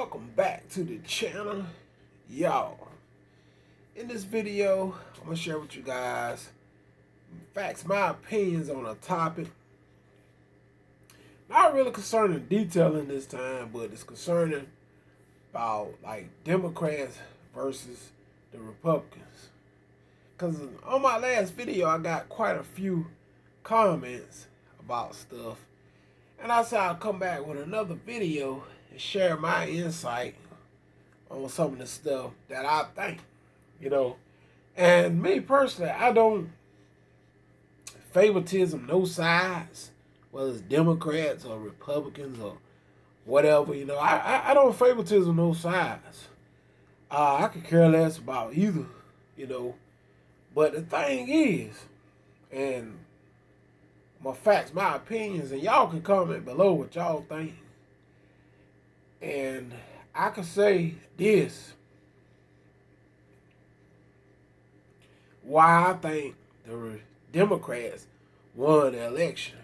Welcome back to the channel, y'all. In this video, I'm gonna share with you guys facts, my opinions on a topic. Not really concerning detailing this time, but it's concerning about like Democrats versus the Republicans. Cause on my last video, I got quite a few comments about stuff, and I said I'll come back with another video and share my insight on some of the stuff that I think. And me personally, I don't favoritism no sides, whether it's Democrats or Republicans or whatever. I don't favoritism no sides. I could care less about either. But the thing is, and my facts, my opinions, and y'all can comment below what y'all think. And I can say this, why I think the Democrats won the election.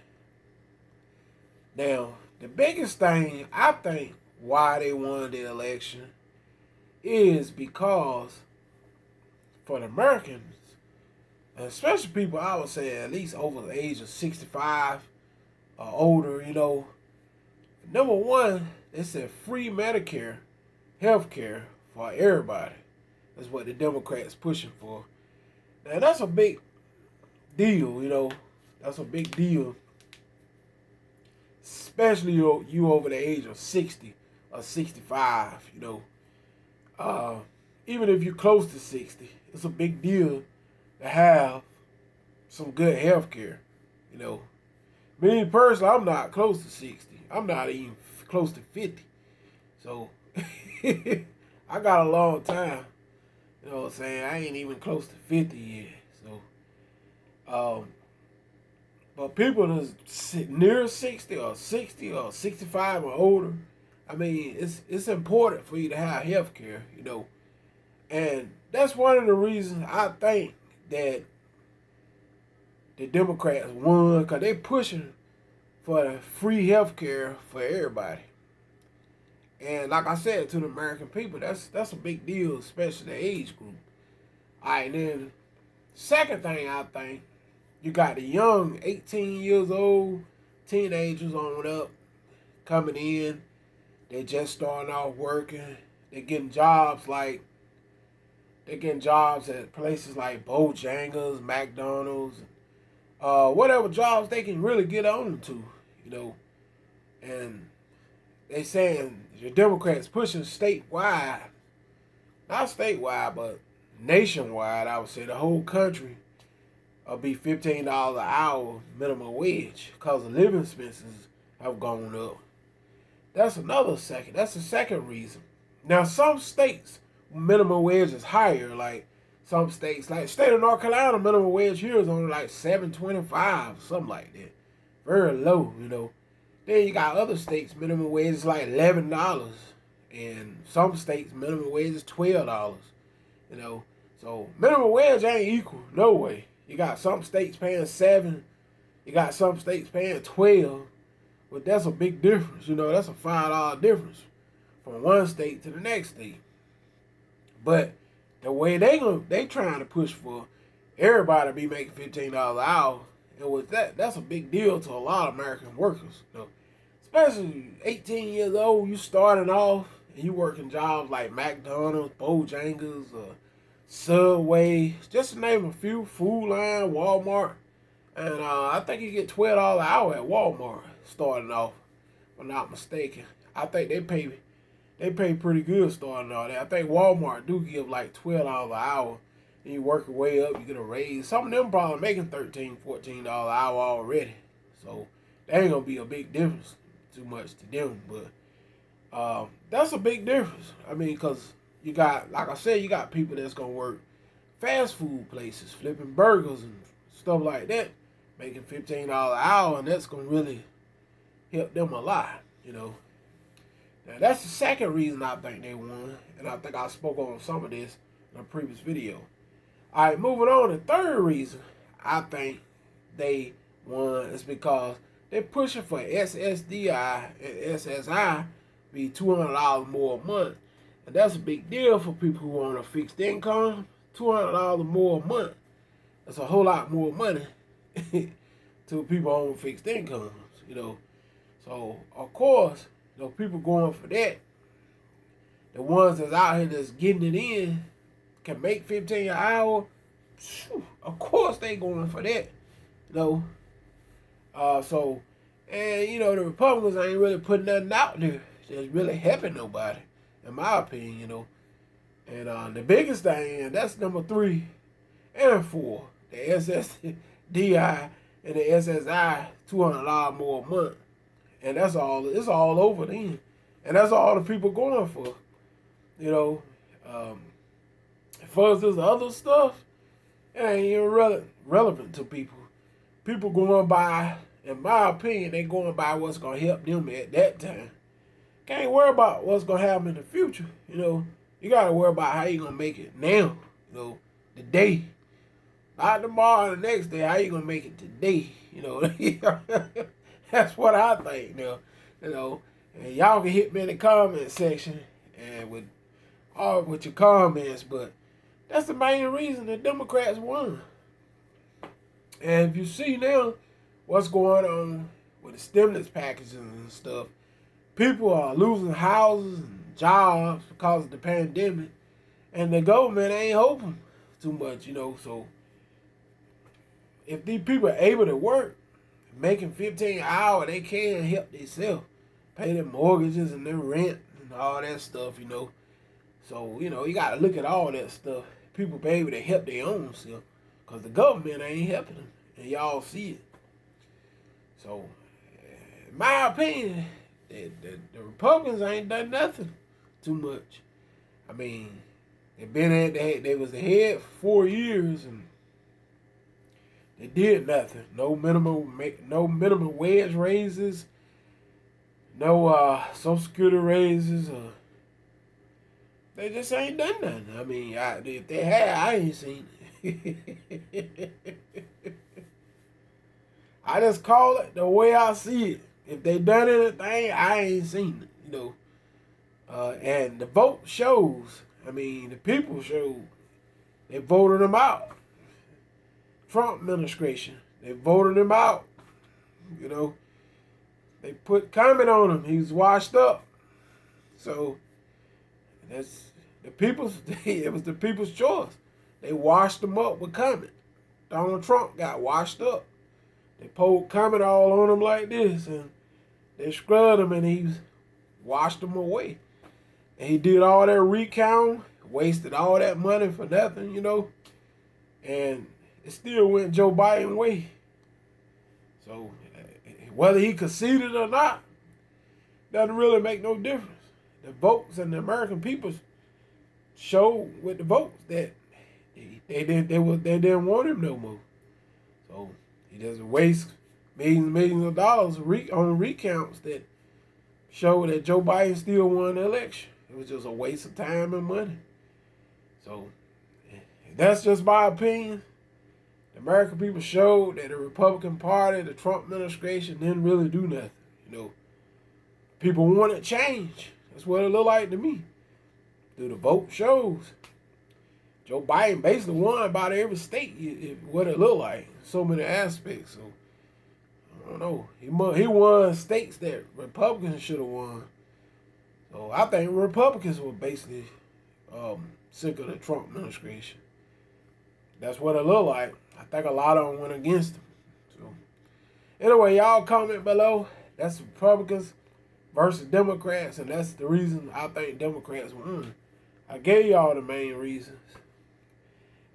Now, the biggest thing I think why they won the election is because for the Americans, and especially people I would say at least over the age of 65 or older, number one, they said free Medicare, health care for everybody. That's what the Democrats pushing for. Now that's a big deal, That's a big deal. Especially you over the age of 60 or 65, Even if you're close to 60, it's a big deal to have some good health care, Me personally, I'm not close to 60. I'm not even close to 50. So I got a long time. You know what I'm saying? I ain't even close to 50 yet. So but people that's near 60 or 65 or older, I mean, it's important for you to have health care, And that's one of the reasons I think that the Democrats won, because they pushing for the free health care for everybody. And like I said, to the American people, that's a big deal, especially the age group. All right, then, second thing I think, you got the young 18 years old, teenagers on up, coming in. They just starting off working. They're getting jobs at places like Bojangles, McDonald's, whatever jobs they can really get on to, And they saying the Democrats pushing statewide, not statewide, but nationwide, I would say the whole country will be $15 an hour minimum wage because the living expenses have gone up. That's the second reason. Now, some states, minimum wage is higher. Like some states, like the state of North Carolina, minimum wage here is only like $7.25, something like that. Very low, Then you got other states, minimum wage is like $11. And some states, minimum wage is $12, So minimum wage ain't equal, no way. You got some states paying 7, you got some states paying 12, but that's a big difference, That's a $5 difference from one state to the next state. But the way they trying to push for everybody to be making $15 an hour, and with that, that's a big deal to a lot of American workers, Especially 18 years old, you starting off and you working jobs like McDonald's, Bojangles, Subway, just to name a few, Food Line, Walmart. And I think you get $12 an hour at Walmart starting off, if I'm not mistaken. I think they pay pretty good starting off there. I think Walmart do give like $12 an hour. And you work your way up, you get a raise. Some of them probably making $13, $14 an hour already. So that ain't gonna be a big difference too much to them. But that's a big difference. I mean, because you got, like I said, you got people that's gonna work fast food places, flipping burgers and stuff like that, making $15 an hour, and that's gonna really help them a lot, Now that's the second reason I think they won, and I think I spoke on some of this in a previous video. All right, moving on. The third reason I think they won is because they're pushing for SSDI and SSI be $200 more a month. And that's a big deal for people who want a fixed income. $200 more a month. That's a whole lot more money to people on fixed incomes, you know. So, of course, you know, people going for that. The ones that's out here that's getting it in can make 15 an hour. Of course they going for that, you know. And you know, the Republicans ain't really putting nothing out there that's really helping nobody, in my opinion, you know. And the biggest thing, and that's number 3 and 4, the SSDI and the SSI, $200 more a month, and that's all. It's all over then, and that's all the people going for, you know. As far as this other stuff, it ain't even relevant to people. People going by, in my opinion, they going by what's gonna help them at that time. Can't worry about what's gonna happen in the future. You know, you gotta worry about how you gonna make it now. You know, today, not tomorrow, the next day. How you gonna make it today? You know, that's what I think. You know, and y'all can hit me in the comment section and with your comments, but that's the main reason the Democrats won. And if you see now what's going on with the stimulus packages and stuff, people are losing houses and jobs because of the pandemic, and the government ain't helping too much, you know. So if these people are able to work, making 15 an hour, they can help themselves, pay their mortgages and their rent and all that stuff, you know. So, you know, you got to look at all that stuff. People be able to help their own self, because the government ain't helping them, and y'all see it. So, in my opinion, the Republicans ain't done nothing too much. I mean, they was ahead for 4 years, and they did nothing. No minimum wage raises, no Social Security raises. They just ain't done nothing. I mean, if they had, I ain't seen it. I just call it the way I see it. If they done anything, I ain't seen it, you know. And the vote shows. I mean, the people showed. They voted him out. Trump administration, they voted him out. You know, they put comment on him. He was washed up. So that's the people's. It was the people's choice. They washed him up with comment. Donald Trump got washed up. They poured comment all on him like this, and they scrubbed him, and he washed him away. And he did all that recount, wasted all that money for nothing, you know. And it still went Joe Biden's way. So whether he conceded or not, doesn't really make no difference. The votes and the American people showed with the votes that they didn't want him no more. So he doesn't waste millions and millions of dollars on recounts that show that Joe Biden still won the election. It was just a waste of time and money. So that's just my opinion. The American people showed that the Republican Party, the Trump administration, didn't really do nothing. You know, people wanted change. That's what it looked like to me. Through the vote shows, Joe Biden basically won about every state. What it looked like, so many aspects. So I don't know. He won states that Republicans should have won. So I think Republicans were basically sick of the Trump administration. That's what it looked like. I think a lot of them went against him. So anyway, y'all comment below. That's Republicans versus Democrats, and that's the reason I think Democrats won. I gave y'all the main reasons.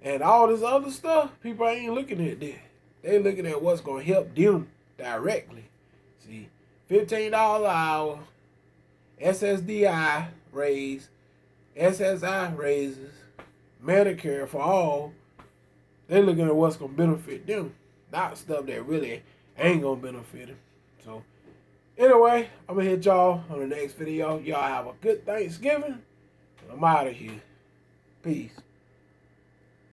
And all this other stuff, people ain't looking at that. They looking at what's going to help them directly. See, $15 an hour, SSDI raise, SSI raises, Medicare for all. They looking at what's going to benefit them, not stuff that really ain't going to benefit them. So, anyway, I'm going to hit y'all on the next video. Y'all have a good Thanksgiving. I'm out of here. Peace.